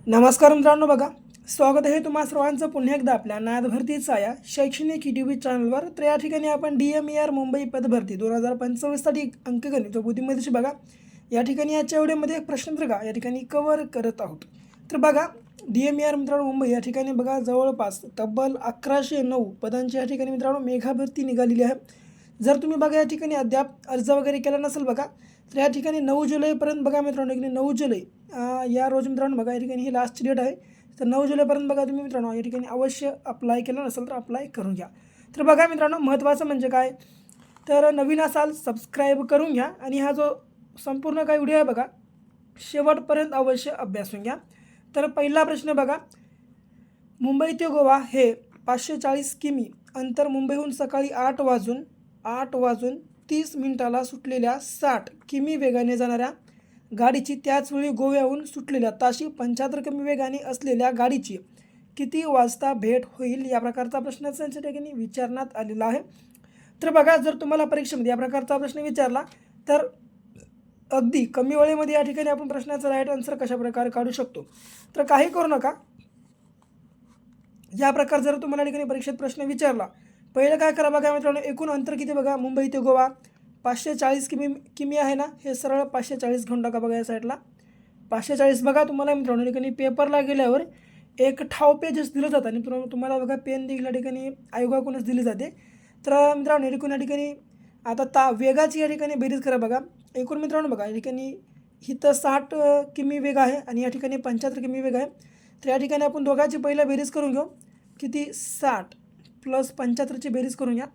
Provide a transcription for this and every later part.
नमस्कार मित्रांनो, बघा स्वागत आहे तुम्हा सर्वांचं पुन्हा एकदा आपल्या नाद भरतीचा या शैक्षणिक यूट्यूब चॅनलवर. तर या ठिकाणी आपण DMER मुंबई पदभरती 2025साठी अंकगणित व बुद्धिमत्तेची बघा या ठिकाणी याच्या व्हिडिओमध्ये एक प्रश्नपत्रिका या ठिकाणी कव्हर करत आहोत. तर बघा DMER मित्रांनो मुंबई या ठिकाणी बघा जवळपास तब्बल 1109 पदांची या ठिकाणी मित्रांनो मेघा भरती निघालेली आहे. जर तुम्ही बघा या ठिकाणी अद्याप अर्ज वगैरे केला नसेल बघा, तर या ठिकाणी 9 जुलैपर्यंत बघा मित्रांनो, 9 जुलै या रोज मित्रांनो बघा या ठिकाणी ही लास्ट डेट आहे. तर 9 जुलैपर्यंत बघा तुम्ही मित्रांनो या ठिकाणी अवश्य अप्लाय केलं नसेल तर अप्लाय करून घ्या. तर बघा मित्रांनो महत्त्वाचं म्हणजे काय, तर नवीन असाल सबस्क्राईब करून घ्या आणि हा जो संपूर्ण काही व्हिडिओ आहे बघा शेवटपर्यंत अवश्य अभ्यासून घ्या. तर पहिला प्रश्न बघा, मुंबई ते गोवा हे 540 किमी अंतर मुंबईहून सकाळी 8 वाजून 30 मिनिटाला सुटलेल्या 60 किमी वेगाने जाणाऱ्या गाडीची त्याचवेळी गोव्याहून सुटलेल्या ताशी 75 किमी वेगाने असलेल्या गाडीची किती वाजता भेट होईल, या प्रकारचा प्रश्न त्यांच्या ठिकाणी विचारण्यात आलेला आहे. तर बघा जर तुम्हाला परीक्षेमध्ये या प्रकारचा प्रश्न विचारला तर अगदी कमी वेळेमध्ये या ठिकाणी आपण प्रश्नाचा राईट आन्सर कशा प्रकारे काढू शकतो. तर काही करू नका, या प्रकार जर तुम्हाला ठिकाणी परीक्षेत प्रश्न विचारला, पहिलं काय करा बघा मित्रांनो, एकूण अंतर किती बघा मुंबई ते गोवा 540 किमी आहे ना, हे सरळ 540 घेऊन टाका बघा या साईडला 540. बघा तुम्हाला मित्रांनो ठिकाणी पेपरला गेल्यावर एक ठाव पेजेस दिलं जातं आणि मित्रांनो तुम्हाला बघा पेन देखील या ठिकाणी आयोगाकडूनच दिली जाते. तर मित्रांनो या ठिकाणी आता वेगाची या ठिकाणी बेरीज करा बघा. एकूण मित्रांनो बघा या ठिकाणी इथं 60 किमी वेग आहे आणि या ठिकाणी 75 किमी वेग आहे. तर या ठिकाणी आपण दोघांची पहिला बेरीज करून घेऊ. किती 60 प्लस 75ची बेरीज करून घ्या.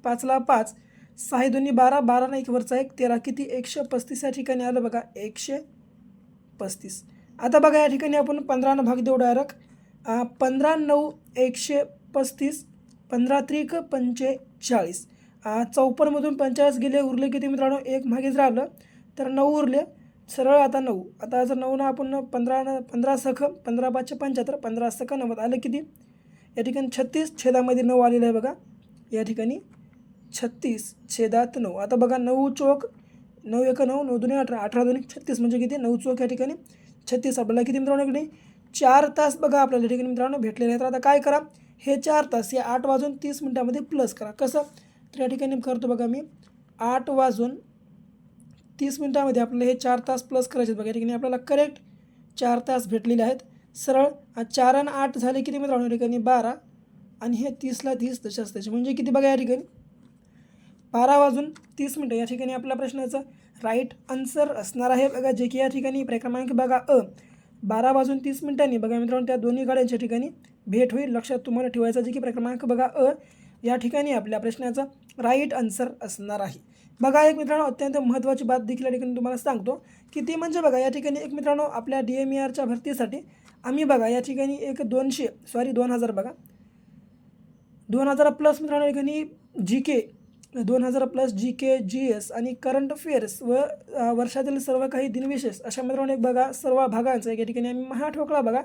5ला 5, 6 2 12, 12 ना 1 वरचा 1 13, किती 135 या ठिकाणी आलं बघा 135. आता बघा या ठिकाणी आपण 15 भाग देऊ डायरेक्ट. 15 9 135, 15 त्रिक 45. 54मधून 45 गेले, उरले किती मित्रांनो, एक मागेच राहिलं तर 9 उरले सरळ. आता 9, आता जर 9 ना आपण 15 सख 15 5 75, 15 सख 90 आलं किती या ठिकाणी 36, छेदामध्ये 9 आलेलं आहे बघा या ठिकाणी 36 छेदात 9. आता बघा 9 चौक 9 1 9, 9 2 18, 18 2 36 म्हणजे किती 9 चौक या ठिकाणी 36. आपल्याला किती मित्रांनो इकडे 4 तास बघा आपल्याला ठिकाणी मित्रांनो भेटलेले आहेत. तर आता काय करा, हे 4 तास या 8 वाजून 30 मिनिटामध्ये प्लस करा. कसं, तर या ठिकाणी करतो बघा मी 8 वाजून 30 मिनिटामध्ये आपल्याला हे 4 तास प्लस करायचे बघा. या ठिकाणी आपल्याला करेक्ट 4 तास भेटलेले आहेत. सरळ 4 आणि 8 झाले किती मित्रांनो या ठिकाणी 12 आणि हे 30ला 30 तशाच त्याचे म्हणजे किती बघा या ठिकाणी 12 वाजून 30 मिनिटं या ठिकाणी आपल्या प्रश्नाचं राईट आन्सर असणार आहे बघा. जे की या ठिकाणी क्रमांक बघा 12 वाजून 30 मिनिटांनी बघा मित्रांनो त्या दोन्ही गाड्यांच्या ठिकाणी भेट होईल. लक्षात तुम्हाला ठेवायचं जे की क्रमांक बघा या ठिकाणी आपल्या प्रश्नाचा राईट आन्सर असणार आहे. बघा एक मित्रांनो अत्यंत महत्त्वाची बात देखील या ठिकाणी तुम्हाला सांगतो की ती म्हणजे बघा या ठिकाणी एक मित्रांनो आपल्या DMERच्या भरतीसाठी आम्ही बघा या ठिकाणी एक 2000 बघा 2000 प्लस मित्रांनो या ठिकाणी GK 2000 प्लस GK GS आणि करंट अफेअर्स व वर्षातील सर्व काही दिनविशेष अशा मित्रांनो एक बघा सर्व भागांचा या ठिकाणी आम्ही महाठोकळा बघा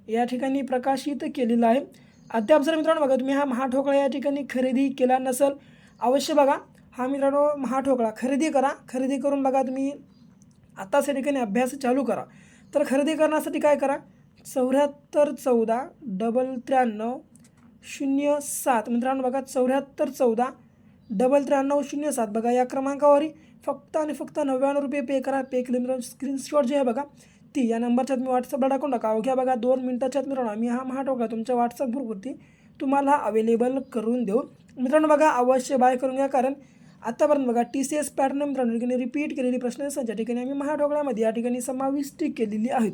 या ठिकाणी प्रकाशित केलेला आहे. अद्याप जर मित्रांनो बघा तुम्ही हा महाठोकळा या ठिकाणी खरेदी केला नसेल, अवश्य बघा हा मित्रांनो महाठोकळा खरेदी करा. खरेदी करून बघा तुम्ही आताच या ठिकाणी अभ्यास चालू करा. तर खरेदी करण्यासाठी काय करा, 74 14 93 07 मित्रांनो बघा 74 14 93 07 बघा या क्रमांकावर फक्त आणि फक्त 99 रुपये पे करा. पे केले मित्रांनो स्क्रीनशॉट जे आहे बघा ती या नंबरच्यात मी व्हॉट्सअपला टाकून टाका. अवघ्या बघा 2 मिनिटाच्यात मित्रांनो आम्ही हा महाठोकळा तुमच्या व्हॉट्सअप ग्रुपवरती तुम्हाला अवेलेबल करून देऊ. मित्रांनो बघा अवश्य बाय करून घ्या, कारण आतापर्यंत बघा TCS पॅटर्न मित्रांनो ठिकाणी रिपीट केलेली प्रश्नसंख्या ठिकाणी आम्ही महाठोकळ्यामध्ये या ठिकाणी समाविष्ट केलेली आहेत.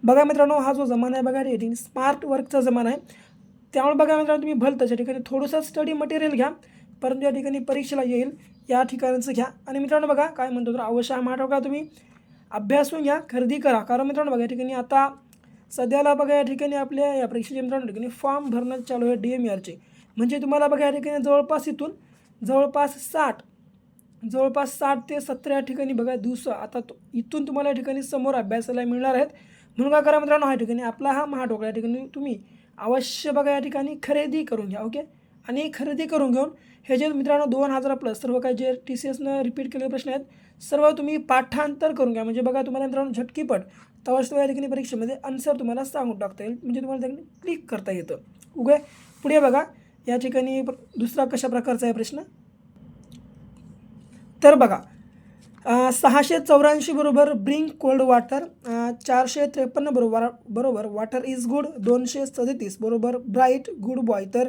बघा मित्रांनो हा जो जमाना आहे बघा रेटिंग स्मार्ट वर्कचा जमाना आहे. त्यामुळे बघा मित्रांनो तुम्ही भलतंच या ठिकाणी थोडंसं स्टडी मटेरियल घ्या, परंतु या ठिकाणी परीक्षेला येईल या ठिकाणचं घ्या. आणि मित्रांनो बघा काय म्हणतो, तर अवश्य हा महाठोकळा तुम्ही अभ्यासून घ्या, खरेदी करा. कारण मित्रांनो बघा या ठिकाणी आता सध्याला बघा या ठिकाणी आपल्या या परीक्षेचे मित्रांनो ठिकाणी फॉर्म भरणं चालू आहे DMERचे. म्हणजे तुम्हाला बघा या ठिकाणी जवळपास 60 ते 70 या ठिकाणी बघा दिवस आता इथून तुम्हाला या ठिकाणी समोर अभ्यासाला मिळणार आहेत. म्हणून काय करा मित्रांनो या ठिकाणी आपला हा महाठोकळा या ठिकाणी तुम्ही अवश्य बघा या ठिकाणी खरेदी करून घ्या. ओके, आणि खरेदी करून घेऊन हे जे मित्रांनो 2000 प्लस सर्व काही जे TCSनं रिपीट केलेले प्रश्न आहेत सर्व तुम्ही पाठांतर करून घ्या. म्हणजे बघा तुम्हाला मित्रांनो झटकीपट तवाच या ठिकाणी परीक्षेमध्ये आन्सर तुम्हाला सांगून टाकता येईल, म्हणजे तुम्हाला त्या ठिकाणी क्लिक करता येतं. ओके, पुढे बघा या ठिकाणी दुसरा कशा प्रकारचा आहे प्रश्न. तर बघा 684 बरोबर ब्रिंक कोल्ड वॉटर, 453 बरोबर वॉटर इज गुड, 237 बरोबर ब्राईट गुड बॉय. तर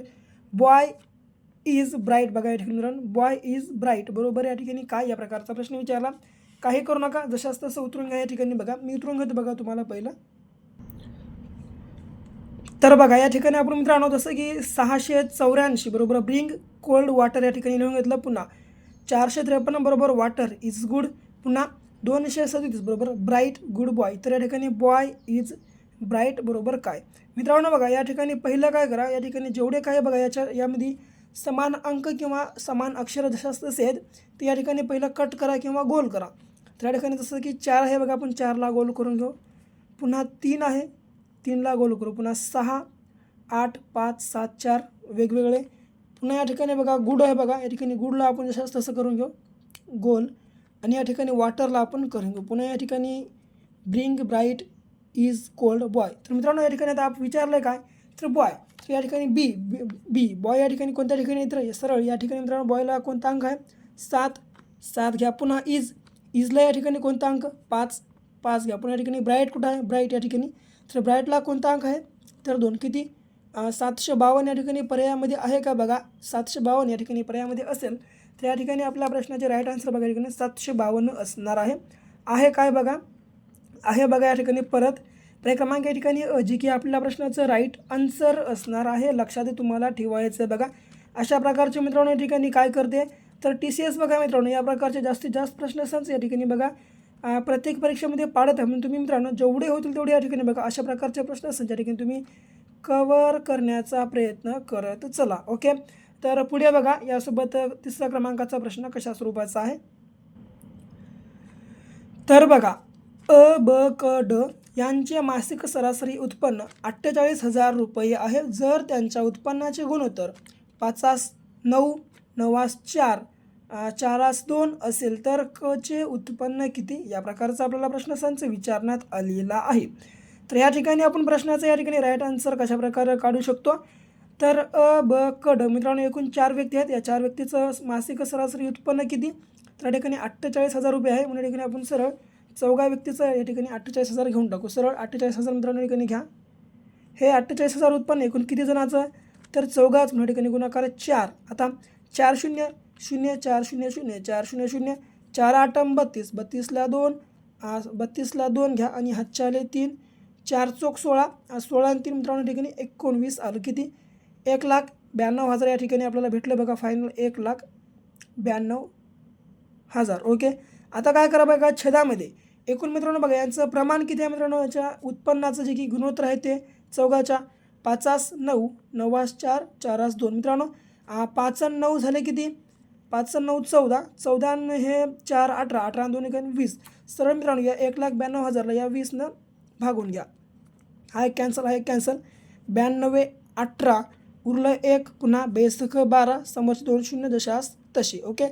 बॉय इज ब्राईट बघा या ठिकाणी मित्रांनो बॉय इज ब्राईट बरोबर या ठिकाणी काय या प्रकारचा प्रश्न विचारला. काही करू नका, जशाच तसं उतरून घ्या या ठिकाणी. बघा मी उतरून घेतो बघा तुम्हाला पहिलं. तर बघा या ठिकाणी आपण मित्रांनो जसं की 684 बरोबर ब्रिंग कोल्ड वॉटर या ठिकाणी लिहून घेतलं. पुन्हा 453 बरोबर वॉटर इज गुड, पुन्हा 237 बरोबर ब्राईट गुड बॉय. तर या ठिकाणी बॉय इज ब्राईट बरोबर काय मित्रांनो. बघा या ठिकाणी पहिलं काय करा, या ठिकाणी जेवढे काय बघा यामध्ये समान अंक किंवा समान अक्षर जशाच तसे आहेत ते या ठिकाणी पहिलं कट करा किंवा गोल करा. तर या ठिकाणी जसं की 4 आहे बघा, आपण 4ला गोल करून घेऊ. पुन्हा 3 आहे, 3ला गोल करू. पुन्हा 6, 8, 5, 7, 4 वेगवेगळे. पुन्हा या ठिकाणी बघा गुड आहे बघा, या ठिकाणी गुडला आपण जशाच तसं करून घेऊ गोल. आणि या ठिकाणी वॉटरला आपण करून घेऊ. पुन्हा या ठिकाणी bring bright is cold boy. तर मित्रांनो या ठिकाणी आता आपण विचारलं आहे काय, तर बॉय. तर या ठिकाणी बी बॉय या ठिकाणी कोणत्या ठिकाणी येतं सरळ. या ठिकाणी मित्रांनो बॉयला कोणता अंक आहे 7 घ्या. पुन्हा इजला या ठिकाणी कोणता अंक 5 घ्या. पुन्हा या ठिकाणी ब्राईट कुठं आहे, ब्राईट या ठिकाणी. तर ब्राईटला कोणता अंक आहे तर 2. किती 752 या ठिकाणी पर्यायामध्ये आहे का बघा. 752 या ठिकाणी पर्यायामध्ये असेल तर या ठिकाणी आपल्या प्रश्नाचे राईट आन्सर बघा या ठिकाणी 752 असणार आहे काय बघा. आहे बघा या ठिकाणी परत क्रमांक या ठिकाणी जी की आपल्या प्रश्नाचं राईट आन्सर असणार आहे. लक्षात तुम्हाला ठेवायचं बघा. अशा प्रकारचे मित्रांनो या ठिकाणी काय करते तर TCS बघा मित्रांनो या प्रकारचे जास्तीत जास्त प्रश्न असतात या ठिकाणी बघा प्रत्येक परीक्षेमध्ये पाडत आहे. म्हणून तुम्ही मित्रांनो जेवढे होतील तेवढे या ठिकाणी बघा अशा प्रकारचे प्रश्न असतात ज्या ठिकाणी तुम्ही कवर करण्याचा प्रयत्न करत चला. ओके, तर पुढे बघा यासोबत तिसऱ्या क्रमांकाचा प्रश्न कशा स्वरूपाचा आहे. तर बघा ब क ड यांचे मासिक सरासरी उत्पन्न 48,000 रुपये आहे. जर त्यांच्या उत्पन्नाचे गुणोत्तर 5:9, 9:4, 4:2 असेल तर क चे उत्पन्न किती या प्रकारचा आपल्याला प्रश्न संच विचारण्यात आलेला आहे. तर या ठिकाणी आपण प्रश्नाचं या ठिकाणी राईट आन्सर कशा प्रकारे काढू शकतो तर ब क ड मित्रांनो एकूण 4 व्यक्ती आहेत. या 4 व्यक्तीचं मासिक सरासरी उत्पन्न किती तर या ठिकाणी 48,000 रुपये आहे. म्हणून या ठिकाणी आपण सरळ चौघा व्यक्तीचं या ठिकाणी 48,000 घेऊन टाकू. सरळ 48,000 मित्रांनो या ठिकाणी घ्या. हे 48,000 उत्पन्न एकूण किती जणाचं तर चौघाच म्हणून या ठिकाणी गुणाकार 4. आता 4 0 0 4 0 0 4 0 0 4 8 32 32ला 2 32ला 2 घ्या आणि हातच्याले 3 4 चौक 16 16 आणि 3 मित्रांनो या ठिकाणी 19 आलं. किती 1,92,000 या ठिकाणी आपल्याला भेटलं बघा फायनल 1,92,000. ओके, आता काय करा बघा छेदामध्ये एकूण मित्रांनो बघा यांचं प्रमाण किती आहे मित्रांनो याच्या उत्पन्नाचं जे की गुणोत्तर आहे ते चौघाच्या 5:9, 9:4, 4:2 मित्रांनो 5 आणि 9 झाले किती 5 आणि 9 14, 14 आणि हे 4 18, 18 आणि 2 एकाने 20. सरळ मित्रांनो या 1,92,000ला या 20नं भागून घ्या. हा एक कॅन्सल, हा एक कॅन्सल. 92 18 उरलं 1 पुन्हा बेसक 12 समोरचे 2 0 जशास तशी. ओके,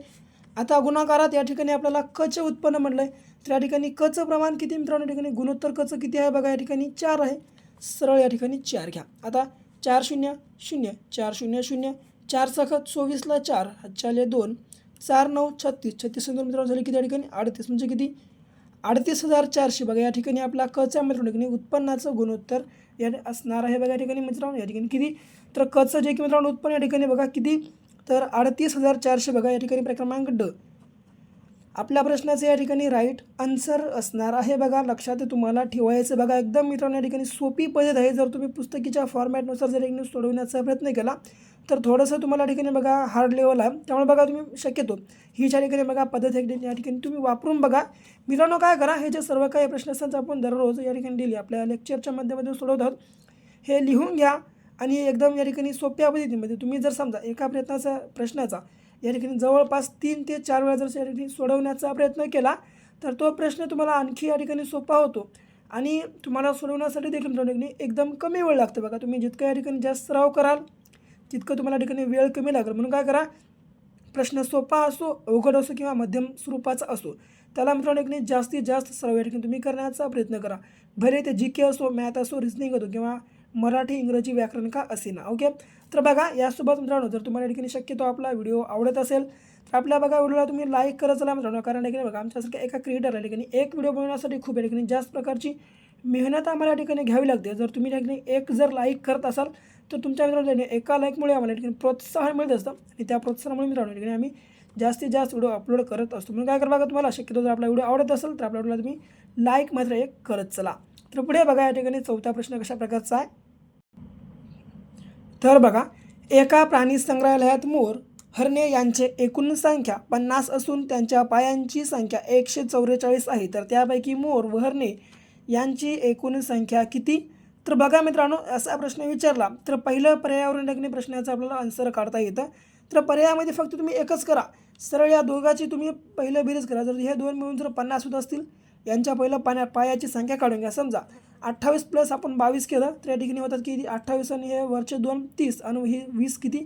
आता गुणाकारात या ठिकाणी आपल्याला कचं उत्पन्न म्हटलं आहे तर या ठिकाणी कचं प्रमाण किती मित्रांनो या ठिकाणी गुणोत्तर कचं किती आहे बघा या ठिकाणी 4 आहे. सरळ या ठिकाणी 4 घ्या. आता 4 0 0 4 0 0 4 सखत 24ला 4 हातच्याले 2 4 9 36 36 मित्रांनो झाले किती या ठिकाणी 38 म्हणजे किती 38,400 बघा या ठिकाणी आपला कच्या मित्रांनो ठिकाणी उत्पन्नाचं गुणोत्तर या असणार आहे बघा या ठिकाणी मित्रांनो. या ठिकाणी किती तर कचं जे की मित्रांनो उत्पन्न या ठिकाणी बघा किती तर 38,400 बघा या ठिकाणी क्रमांक ड आपल्या प्रश्नाचं या ठिकाणी राईट आन्सर असणार आहे बघा. लक्षात तुम्हाला ठेवायचं बघा एकदम मित्रांनो या ठिकाणी सोपी पद्धत आहे. जर तुम्ही पुस्तकीच्या फॉर्मॅटनुसार जर एक सोडवण्याचा प्रयत्न केला तर थोडंसं तुम्हाला या ठिकाणी बघा हार्ड लेवल आहे. त्यामुळे बघा तुम्ही शक्यतो ही ज्या ठिकाणी बघा पद्धत या ठिकाणी तुम्ही वापरून बघा मित्रांनो. काय करा हे जे सर्व काही प्रश्न आपण दररोज या ठिकाणी दिली आपल्या लेक्चरच्या माध्यमातून सोडवत आहोत हे लिहून घ्या आणि एकदम या ठिकाणी सोप्या पद्धतीमध्ये तुम्ही जर समजा एका प्रश्नाचा या ठिकाणी जवळपास 3 ते 4 वेळा जर या ठिकाणी सोडवण्याचा प्रयत्न केला तर तो प्रश्न तुम्हाला आणखी या ठिकाणी सोपा होतो आणि तुम्हाला सोडवण्यासाठी देखील मित्रांनो एकदम कमी वेळ लागतो बघा. तुम्ही जितका या ठिकाणी जास्त सराव कराल तितकं तुम्हाला ठिकाणी वेळ कमी लागेल. म्हणून काय करा, प्रश्न सोपा असो, अवघड असो किंवा मध्यम स्वरूपाचा असो, त्याला मित्रांनो ठिकाणी जास्तीत जास्त सराव या ठिकाणी तुम्ही करण्याचा प्रयत्न करा. भले ते जी के असो, मॅथ असो, रिझनिंग असो किंवा मराठी इंग्रजी व्याकरण का असेना. ओके, तर बघा यासोबत मित्रांनो जर तुम्हाला ठिकाणी शक्यतो आपला व्हिडिओ आवडत असेल तर आपल्या बघा व्हिडिओला तुम्ही लाईक करत चला मित्रांनो. कारण ठिकाणी बघा आमच्यासारख्या एका क्रिएटरला ठिकाणी एक व्हिडिओ बनवण्यासाठी खूप या ठिकाणी जास्त प्रकारची मेहनत आम्हाला या ठिकाणी घ्यावी लागते. जर तुम्ही या ठिकाणी एक जर लाईक करत असाल तर तुमच्या मित्रांनो एका लाईकमुळे आम्हाला या ठिकाणी प्रोत्साहन मिळत असतं आणि त्या प्रोत्साहनामुळे मित्रांनो या ठिकाणी आम्ही जास्तीत जास्त व्हिडिओ अपलोड करत असतो. म्हणून काय करा बघा, तुम्हाला शक्यतो जर आपला व्हिडिओ आवडत असेल तर आपल्या व्हिडिओला तुम्ही लाईक मात्र एक करत चला. तर पुढे बघा या ठिकाणी चौथा प्रश्न कशा प्रकारचा आहे. तर बघा, एका प्राणी संग्रहालयात मोर, हरणे यांचे एकूण संख्या 50 असून त्यांच्या पायांची संख्या 144 आहे. तर त्यापैकी मोर व हरणे यांची एकूण संख्या किती? तर बघा मित्रांनो, असा प्रश्न विचारला तर पहिलं पर्यायावरून ठिकाणी प्रश्नाचं आपल्याला आन्सर काढता येतं. तर पर्यायामध्ये फक्त तुम्ही एकच करा, सरळ या दोघाची तुम्ही पहिलं बेरीज करा. जर हे दोन मिळून जर 50 होत असतील, यांच्या पहिलं पायाची संख्या काढून घ्या. समजा 28 प्लस आपण 22 केलं तर या ठिकाणी होतात किती 28 आणि हे वरचे 2 30 आणि हे 20 किती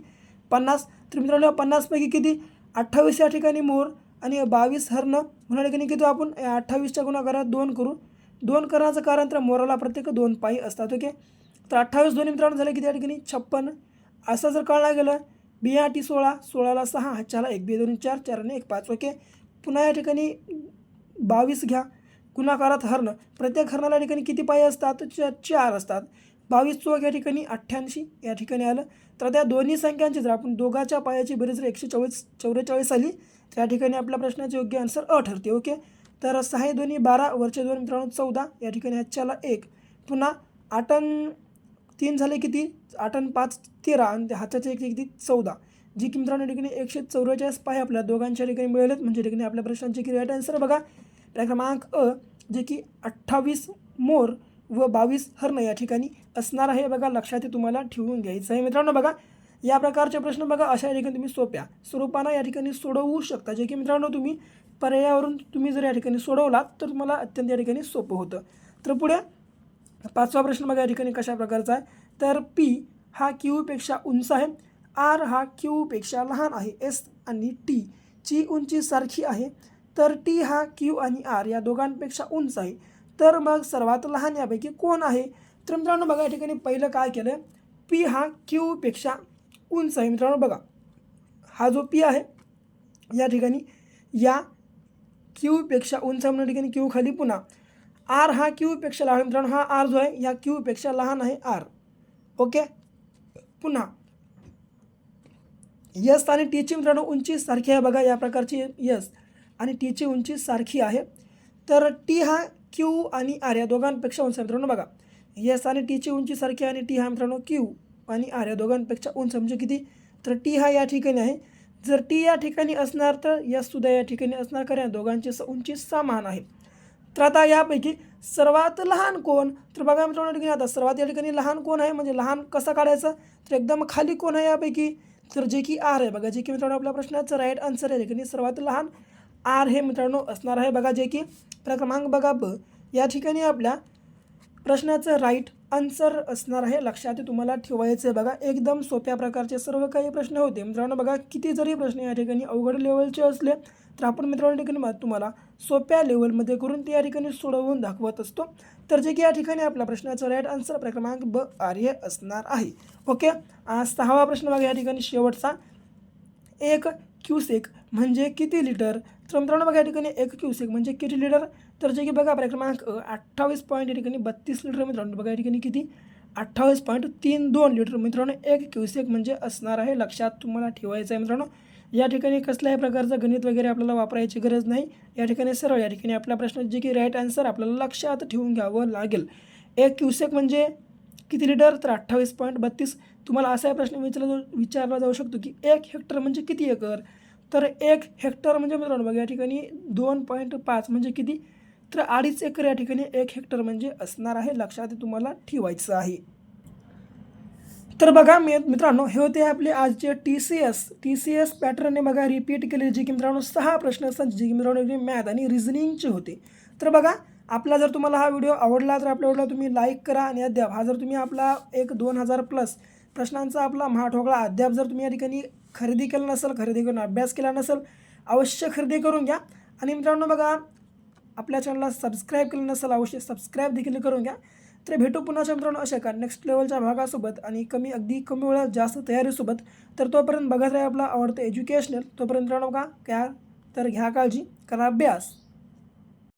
50. तर मित्रांनो 50पैकी किती 28 या ठिकाणी मोर आणि 22 हरणं. म्हणून या ठिकाणी किती आपण 28च्या गुणाकारात 2 करू. 2 करण्याचं कारण तर मोराला प्रत्येक 2 पाय असतात. ओके, तर 28 दोन्ही मित्रांनो झाले किती या ठिकाणी 56. असं जर कळलं गेलं, 2 16, 16ला 6, हातच्याला 1 2 2 4, 4 आणि 1 5. ओके, पुन्हा या ठिकाणी 22 घ्या गुणाकारात हरणं. प्रत्येक हरणाला या ठिकाणी किती पाय असतात 4 असतात. 22 चौक या ठिकाणी 88 या ठिकाणी आलं. तर त्या दोन्ही संख्यांची जर आपण दोघाच्या पायाची बेरीज जर 144 आली तर या ठिकाणी आपल्या प्रश्नाचे योग्य आन्सर अ ठरते. ओके, तर 6 दोन्ही 12, वरचे 2 मित्रांनो 14 या ठिकाणी हातच्याला 1. पुन्हा 8 आणि 3 झाले किती 8 आणि 5 13 आणि हाताचे 1 किती 14, जी की मित्रांनो ठिकाणी 144 पाय आपल्या दोघांच्या ठिकाणी मिळालेत. म्हणजे ठिकाणी आपल्या प्रश्नांची राईट आन्सर बघा क्रमांक अ, जे की 28 मोर व 22 हरणं या ठिकाणी असणार आहे. बघा लक्षात तुम्हाला ठेवून घ्यायचं आहे मित्रांनो. बघा या प्रकारचे प्रश्न बघा अशा या ठिकाणी तुम्ही सोप्या स्वरूपानं या ठिकाणी सोडवू शकता, जे की मित्रांनो तुम्ही पर्यायावरून तुम्ही जर या ठिकाणी सोडवलात तर तुम्हाला अत्यंत या ठिकाणी सोपं होतं. तर पुढे 5वा प्रश्न बघा या ठिकाणी कशा प्रकारचा आहे. तर पी हा क्यूपेक्षा उंच आहे, आर हा क्यूपेक्षा लहान आहे, एस आणि टी ची उंची सारखी आहे. तर टी हा क्यू आणि आर या दोघांपेक्षा उंच आहे. तर मग सर्वात लहान यापैकी कोण आहे? तर मित्रांनो बघा या ठिकाणी पहिलं काय केलं, पी हा क्यूपेक्षा उंच आहे. मित्रांनो बघा हा जो पी आहे या ठिकाणी या क्यूपेक्षा उंच म्हणून ठिकाणी क्यू खाली पुन्हा आर हा क्यूपेक्षा लहान. मित्रांनो हा आर जो आहे या क्यूपेक्षा लहान आहे आर. ओके, पुन्हा यस आणि टीची मित्रांनो उंची सारखी आहे. बघा या प्रकारची यस आणि टीची उंची सारखी आहे. तर टी हा क्यू आणि आर या दोघांपेक्षा उंच आहे. मित्रांनो बघा यस आणि टीची उंची सारखी आहे आणि टी हा मित्रांनो क्यू आणि आर या दोघांपेक्षा उंच म्हणजे किती, तर टी हा या ठिकाणी आहे. जर टी या ठिकाणी असणार तर यससुद्धा या ठिकाणी असणार, कारण दोघांची उंची समान आहे. तर आता यापैकी सर्वात लहान कोण? तर बघा मित्रांनो ठिकाणी आता सर्वात या ठिकाणी लहान कोण आहे, म्हणजे लहान कसं काढायचं, तर एकदम खाली कोण आहे यापैकी, तर जे की आर आहे. बघा जे की मित्रांनो आपल्या प्रश्नाचं राईट आन्सर आहे ठिकाणी सर्वात लहान आर हे मित्रांनो असणार आहे. बघा जे की क्रमांक बघा ब या ठिकाणी आपल्या प्रश्नाचं राईट आन्सर असणार आहे. लक्षात तुम्हाला ठेवायचं आहे. बघा एकदम सोप्या प्रकारचे सर्व काही प्रश्न होते मित्रांनो. बघा किती जरी प्रश्न या ठिकाणी अवघड लेवलचे असले तर आपण मित्रांनो ठिकाणी तुम्हाला सोप्या लेवलमध्ये करून ते या ठिकाणी सोडवून दाखवत असतो. तर जे की या ठिकाणी आपल्या प्रश्नाचं राईट आन्सर क्रमांक ब आर्य असणार आहे. ओके, 6वा प्रश्न बघा या ठिकाणी शेवटचा, 1 क्यूसेक म्हणजे किती लिटर? तर मित्रांनो बघा या ठिकाणी 1 क्यूसेक म्हणजे किती लिटर? तर जे की बघा आपल्या क्रमांक 28 पॉईंट या ठिकाणी 32 लिटर. मित्रांनो बघा या ठिकाणी किती 28.32 लिटर. मित्रांनो 1 क्यूसेक म्हणजे असणार आहे. लक्षात तुम्हाला ठेवायचं आहे मित्रांनो. या ठिकाणी कसल्याही प्रकारचं गणित वगैरे आपल्याला वापरायची गरज नाही. या ठिकाणी सरळ या ठिकाणी आपल्या प्रश्नाचे जे की राईट आन्सर आपल्याला लक्षात ठेवून घ्यावं लागेल. 1 क्यूसेक म्हणजे किती लिटर? तर 28.32. तुम्हाला असा प्रश्न विचारला जाऊ शकतो की 1 हेक्टर म्हणजे किती एकर? तर 1 हेक्टर म्हणजे मित्रांनो बघा या ठिकाणी 2.5 म्हणजे किती, तर 2.5 एकर या ठिकाणी 1 हेक्टर म्हणजे असणार आहे. लक्षात तुम्हाला ठेवायचं आहे. तर बघा मित्रांनो हे होते आपले आजचे टी सी एस पॅटर्नने बघा रिपीट केले, जे की मित्रांनो 6 प्रश्न असतात, जे की मित्रांनो मॅथ आणि रिझनिंगचे होते. तर बघा आपला जर तुम्हाला हा व्हिडिओ आवडला तर आपल्या व्हिडिओला तुम्ही लाईक करा आणि अद्याप हा जर तुम्ही आपला एक 2000 प्लस प्रश्नांचा आपला महाठोकळा अद्याप जर तुम्ही या ठिकाणी खरेदी केलं नसेल, खरेदी करून अभ्यास केला नसेल, अवश्य खरेदी करून घ्या. आणि मित्रांनो बघा, आपल्या चॅनलला सबस्क्राईब केलं नसेल अवश्य सबस्क्राईब देखील करून घ्या. तर भेटू पुन्हा मित्रांनो अशा का नेक्स्ट लेवलच्या भागासोबत आणि अगदी कमी वेळात जास्त तयारीसोबत. तर तोपर्यंत बघत राहा आपला आवडतं एज्युकेशनल. तोपर्यंत मित्रांनो बघा काय तर घ्या काळजी, करा अभ्यास.